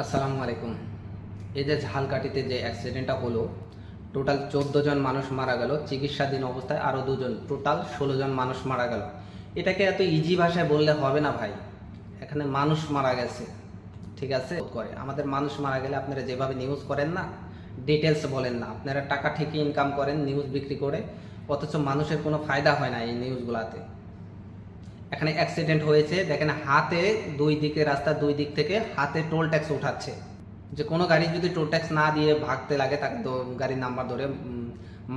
আসসালামু আলাইকুম। এই যে ঝালকাঠিতে যে অ্যাক্সিডেন্টটা হলো, টোটাল 14 জন মানুষ মারা গেল, চিকিৎসাধীন অবস্থায় আরও 2 জন, টোটাল 16 জন মানুষ মারা গেল। এটাকে এত ইজি ভাষায় বললে হবে না ভাই। এখানে মানুষ মারা গেছে, ঠিক আছে করে আমাদের মানুষ মারা গেলে আপনারা যেভাবে নিউজ করেন না, ডিটেলস বলেন না, আপনারা টাকা ঠিকই ইনকাম করেন নিউজ বিক্রি করে, অথচ মানুষের কোনো ফায়দা হয় না এই নিউজগুলোতে। এখানে অ্যাক্সিডেন্ট হয়েছে, দেখেন হাতে দুই দিকে, রাস্তার দুই দিক থেকে হাতে টোল ট্যাক্স উঠাচ্ছে। যে কোনো গাড়ি যদি টোল ট্যাক্স না দিয়ে ভাগতে লাগে তাকে তো গাড়ির নাম্বার ধরে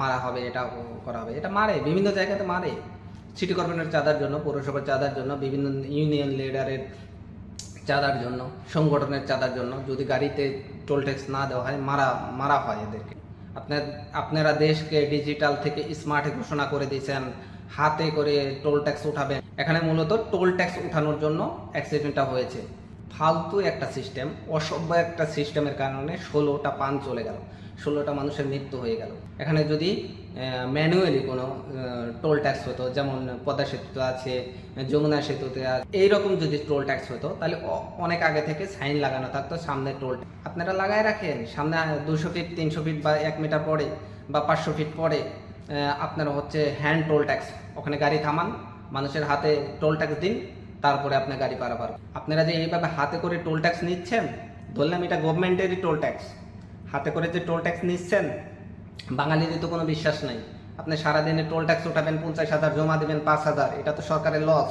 মারা হবে, এটা করা হবে। এটা মারে, বিভিন্ন জায়গাতে মারে। সিটি কর্পোরেশনের চাঁদার জন্য, পৌরসভার চাঁদার জন্য, বিভিন্ন ইউনিয়ন লিডারের চাঁদার জন্য, সংগঠনের চাঁদার জন্য যদি গাড়িতে টোল ট্যাক্স না দেওয়া হয়, মারা মারা হয় এদেরকে। আপনারা দেশকে ডিজিটাল থেকে স্মার্ট ঘোষণা করে দিয়েছেন, হাতে করে টোল ট্যাক্স উঠাবেন। এখানে মূলত টোল ট্যাক্স উঠানোর জন্য অ্যাক্সিডেন্টটা হয়েছে। ফালতু একটা সিস্টেম, অসভ্য একটা সিস্টেমের কারণে 16টা প্রাণ চলে গেল, 16টা মানুষের মৃত্যু হয়ে গেল। এখানে যদি ম্যানুয়ালি কোনো টোল ট্যাক্স হতো, যেমন পদ্মা সেতুতে আছে, যমুনা সেতুতে আছে, এইরকম যদি টোল ট্যাক্স হতো তাহলে অনেক আগে থেকে সাইন লাগানো থাকতো সামনে টোল। আপনারা লাগায় রাখেন সামনে 200 ফিট, 300 ফিট বা 1 মিটার পরে বা 500 ফিট পরে আপনারা হচ্ছে হ্যান্ড টোল ট্যাক্স, ওখানে গাড়ি থামান, মানুষের হাতে টোল ট্যাক্স দিন, তারপরে আপনার গাড়ি পারাপার। আপনারা যে এইভাবে হাতে করে টোল ট্যাক্স নিচ্ছেন, ধরলাম এটা গভর্নমেন্টেরই টোল ট্যাক্স, হাতে করে যে টোল ট্যাক্স নিচ্ছেন, বাঙালিদের তো কোনো বিশ্বাস নাই। আপনি সারাদিনে টোল ট্যাক্স উঠাবেন 50,000, জমা দেবেন 5,000, এটা তো সরকারের লস।